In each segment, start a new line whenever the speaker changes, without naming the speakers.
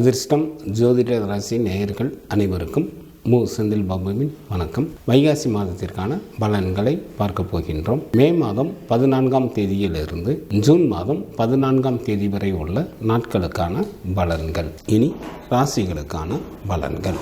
அதிர்ஷ்டம் ஜோதிட ராசி நேயர்கள் அனைவருக்கும் செந்தில் பாபுவின் வணக்கம். வைகாசி மாதத்திற்கான பலன்களை பார்க்க போகின்றோம். மே மாதம் 14ஆம் தேதியிலிருந்து ஜூன் மாதம் 14ஆம் தேதி வரை உள்ள நாட்களுக்கான பலன்கள். இனி ராசிகளுக்கான பலன்கள்.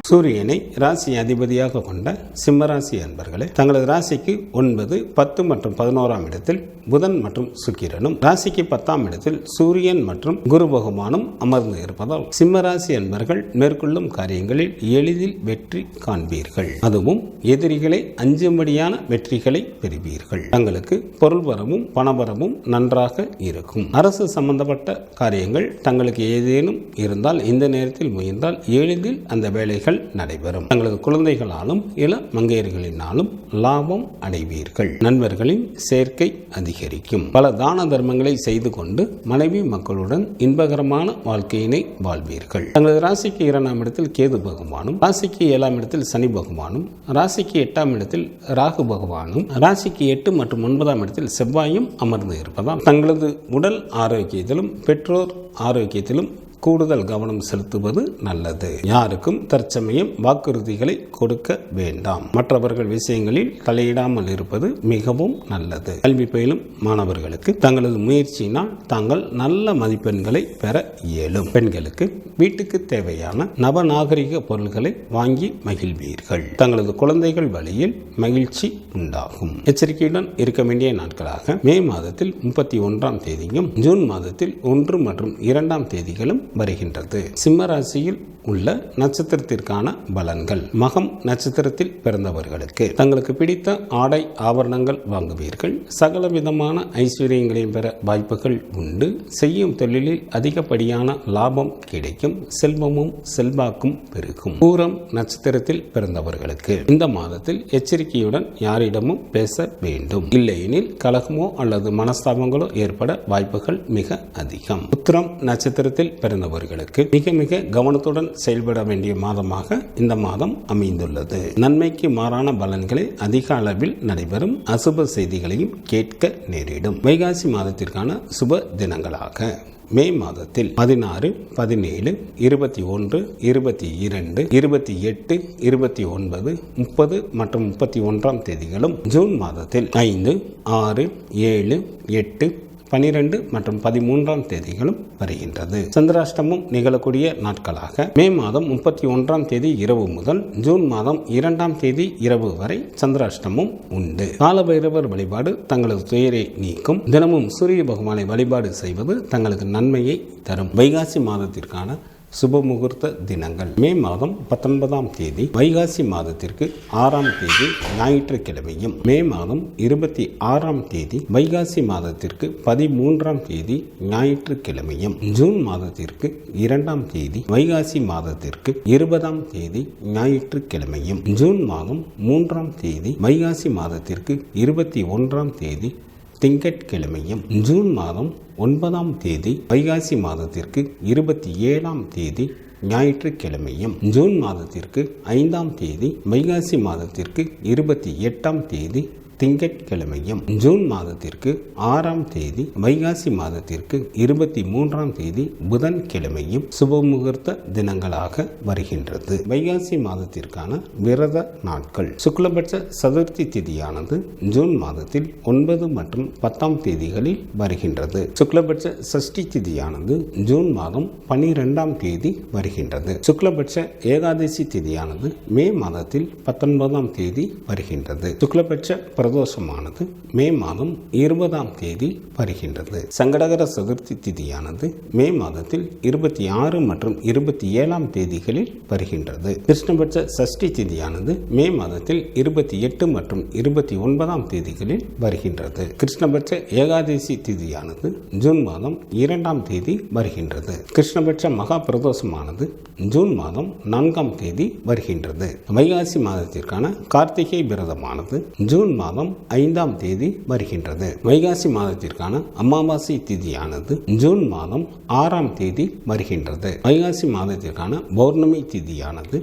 சூரியனை ராசி அதிபதியாக கொண்ட சிம்மராசி அன்பர்களே, தங்களது ராசிக்கு 9, 10 மற்றும் 11ஆம் இடத்தில் புதன் மற்றும் சுக்கிரனும், ராசிக்கு 10ஆம் இடத்தில் சூரியன் மற்றும் குரு பகவானும் அமர்ந்து இருப்பதால் சிம்மராசி அன்பர்கள் மேற்கொள்ளும் காரியங்களில் எளிதில் வெற்றி காண்பீர்கள். அதுவும் எதிரிகளை அஞ்சும்படியான வெற்றிகளை பெறுவீர்கள். தங்களுக்கு பொருள்வரமும் பணவரமும் நன்றாக இருக்கும். அரசு சம்பந்தப்பட்ட காரியங்கள் தங்களுக்கு ஏதேனும் இருந்தால் இந்த நேரத்தில் முயன்றால் எளிதில் அந்த வேலைகள் நடைபெறும். தங்களது குழந்தைகளாலும் இள மங்கையர்களினாலும் லாபம் அடைவீர்கள். நண்பர்களின் சேர்க்கை அதிகரிக்கும். பல தான தர்மங்களை செய்து கொண்டு மனைவி மக்களுடன் இன்பகரமான வாழ்க்கையினை வாழ்வீர்கள். தங்களது ராசிக்கு 2ஆம் இடத்தில் கேது பகவானும், ராசிக்கு 7ஆம் இடத்தில் சனி பகவானும், ராசிக்கு 8ஆம் இடத்தில் ராகு பகவானும், ராசிக்கு 8 மற்றும் 9ஆம் இடத்தில் செவ்வாயும் அமர்ந்து இருப்பதால் தங்களது உடல் ஆரோக்கியத்திலும் பெற்றோர் ஆரோக்கியத்திலும் கூடுதல் கவனம் செலுத்துவது நல்லது. யாருக்கும் தற்சமயம் வாக்குறுதிகளை கொடுக்க வேண்டாம். மற்றவர்கள் விஷயங்களில் தலையிடாமல் இருப்பது மிகவும் நல்லது. கல்வி பயிலும் மாணவர்களுக்கு தங்களது முயற்சியினால் தாங்கள் நல்ல மதிப்பெண்களை பெற இயலும். பெண்களுக்கு வீட்டுக்கு தேவையான நவநாகரிக பொருட்களை வாங்கி மகிழ்வீர்கள். தங்களது குழந்தைகள் வழியில் மகிழ்ச்சி உண்டாகும். எச்சரிக்கையுடன் இருக்க வேண்டிய நாட்களாக மே மாதத்தில் 31ஆம் தேதியும் ஜூன் மாதத்தில் 1 மற்றும் 2ஆம் தேதிகளும் வருகின்றது. சிம்ம ராசியில் உள்ள நட்சத்திரத்திற்கான பலன்கள். மகம் நட்சத்திரத்தில் பிறந்தவர்களுக்கு தங்களுக்கு பிடித்த ஆடை ஆபரணங்கள் வாங்குவீர்கள். சகல விதமான ஐஸ்வர்யங்களையும் பெற வாய்ப்புகள் உண்டு. செய்யும் தொழிலில் அதிகப்படியான லாபம் கிடைக்கும். செல்வமும் செல்வாக்கும் பெருகும். பூரம் நட்சத்திரத்தில் பிறந்தவர்களுக்கு இந்த மாதத்தில் எச்சரிக்கையுடன் யாரிடமும் பேச வேண்டும். இல்லையெனில் கலகமோ அல்லது மனஸ்தாபங்களோ ஏற்பட வாய்ப்புகள் மிக அதிகம். உத்திரம் நட்சத்திரத்தில் பிறந்தவர்களுக்கு மிக மிக கவனத்துடன் செயல்பட வேண்டிய மாதமாக இந்த மாதம் அமைந்துள்ளது. நன்மைக்கு மாறான பலன்களை அதிக அளவில் நடைபெறும். அசுப செய்திகளையும் கேட்க நேரிடும். வைகாசி மாதத்திற்கான சுப தினங்களாக மே மாதத்தில் 16, 17, 21, 22, 28, 29, 30 மற்றும் 31ஆம் தேதிகளும், ஜூன் மாதத்தில் 5, 6, 7, 8, 12 மற்றும் 13ஆம் தேதிகளும் வருகின்றது. சந்திராஷ்டமம் நிகழக்கூடிய நாட்களாக மே மாதம் 31ஆம் தேதி இரவு முதல் ஜூன் மாதம் 2ஆம் தேதி இரவு வரை சந்திராஷ்டமம் உண்டு. காலபைரவர் வழிபாடு தங்களது துயரை நீக்கும். தினமும் சூரிய பகவானை வழிபாடு செய்வது தங்களுக்கு நன்மையை தரும். வைகாசி மாதத்திற்கான சுப முகூர்த்த தினங்கள். மே மாதம் 19ஆம் தேதி வைகாசி மாதத்திற்கு 6ஆம் தேதி ஞாயிற்றுக்கிழமையும், மே மாதம் 26ஆம் தேதி வைகாசி மாதத்திற்கு 13ஆம் தேதி ஞாயிற்றுக்கிழமையும், ஜூன் மாதத்திற்கு 2ஆம் தேதி வைகாசி மாதத்திற்கு 20ஆம் தேதி ஞாயிற்றுக்கிழமையும், ஜூன் மாதம் 3ஆம் தேதி வைகாசி மாதத்திற்கு 21ஆம் தேதி திங்கட்கிழமையும், ஜூன் மாதம் 9ஆம் தேதி வைகாசி மாதத்திற்கு 27ஆம் தேதி ஞாயிற்றுக்கிழமையும், ஜூன் மாதத்திற்கு 5ஆம் தேதி வைகாசி மாதத்திற்கு 28ஆம் தேதி திங்கட்கிழமையும், ஜூன் மாதத்திற்கு 6ஆம் தேதி வைகாசி மாதத்திற்கு 23ஆம் தேதி புதன்கிழமையும் சுப முகூர்த்த தினங்களாக வருகின்றது. வைகாசி மாதத்திற்கான விரத நாட்கள். சுக்லபட்ச சதுர்த்தி திதியானது ஜூன் மாதத்தில் 9 மற்றும் 10ஆம் தேதிகளில் வருகின்றது. சுக்லபட்ச சஷ்டி திதியானது ஜூன் மாதம் 12ஆம் தேதி வருகின்றது. சுக்லபட்ச ஏகாதசி திதியானது மே மாதத்தில் 19ஆம் தேதி வருகின்றது. சுக்லபட்ச பிரதோஷமானது மே மாதம் 20ஆம் தேதி வருகின்றது. சங்கடகர சதுர்த்தி திதியானது மே மாதத்தில் 26 மற்றும் 27ஆம் தேதிகளில் வருகின்றது. கிருஷ்ணபட்ச சஷ்டி திதியானது மே மாதத்தில் 28 மற்றும் 29ஆம் தேதிகளில் வருகின்றது. கிருஷ்ணபட்ச ஏகாதசி திதியானது ஜூன் மாதம் 2ஆம் தேதி வருகின்றது. கிருஷ்ணபட்ச மகா பிரதோஷமானது ஜூன் மாதம் 4ஆம் தேதி வருகின்றது. வைகாசி மாதத்திற்கான கார்த்திகை விரதமானது ஜூன் மாதம் 5ஆம் தேதி வருகின்றது. வைகாசி மாதத்திற்கான அமாவாசை திதியானது ஜூன் மாதம் 6ஆம் தேதி வருகின்றது. வைகாசி மாதத்திற்கான பௌர்ணமி திதியானது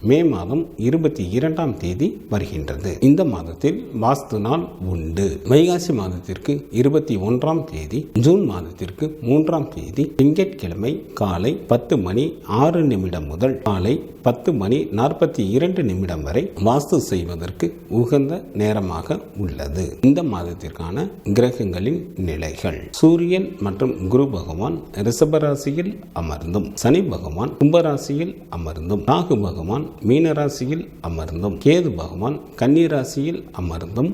மே மாதம் 22ஆம் தேதி வருகின்றது. இந்த மாதத்தில் வாஸ்து நாள் உண்டு. வைகாசி மாதத்திற்கு 21ஆம் தேதி, ஜூன் மாதத்திற்கு 3ஆம் தேதி திங்கட்கிழமை காலை 10:06 முதல் காலை 10:42 வரை வாஸ்து செய்வதற்கு உகந்த நேரமாக உள்ளது. இந்த மாதத்திற்கான கிரகங்களின் நிலைகள்: சூரியன் மற்றும் குரு பகவான் ரிஷபராசியில் அமர்ந்தும், சனி பகவான் கும்பராசியில் அமர்ந்தும், ராகு பகவான் மீனராசியில் அமர்ந்தும், கேது பகவான் கன்னிராசியில் அமர்ந்தும்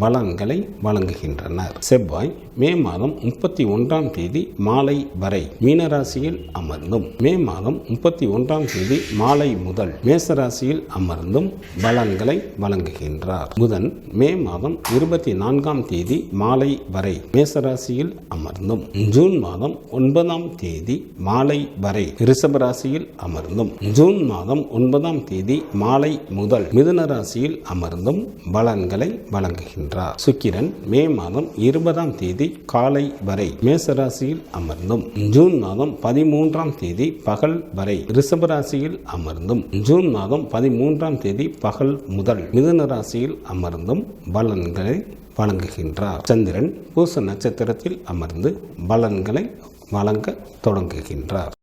பலன்களை வழங்குகின்றனர். செவ்வாய் மே மாதம் 31ஆம் தேதி மாலை வரை மீனராசியில் அமர்ந்தும், மே மாதம் 31ஆம் தேதி மாலை முதல் மேசராசியில் அமர்ந்தும் பலன்களை வழங்குகின்றார். புதன் மே மாதம் 24ஆம் தேதி மாலை வரை மேசராசியில் அமர்ந்தும், ஜூன் மாதம் 9ஆம் தேதி மாலை வரை ரிஷபராசியில் அமர்ந்தும், ஜூன் மாதம் 9ஆம் தேதி மாலை முதல் மிதுன ராசியில் அமர்ந்தும் பலன்களை வழங்குகின்றார். சுக்கிரன் மே மாதம் 20ஆம் தேதி காலை வரை மேசராசியில் அமர்ந்தும், ஜூன் மாதம் 13ஆம் தேதி பகல் வரை ரிஷபராசியில் அமர்ந்தும், ஜூன் மாதம் 13ஆம் தேதி பகல் முதல் மிதுன ராசியில் அமர்ந்தும் பலன்களை வழங்குகின்றார். சந்திரன் பூச நட்சத்திரத்தில் அமர்ந்து பலன்களை வழங்க தொடங்குகின்றார்.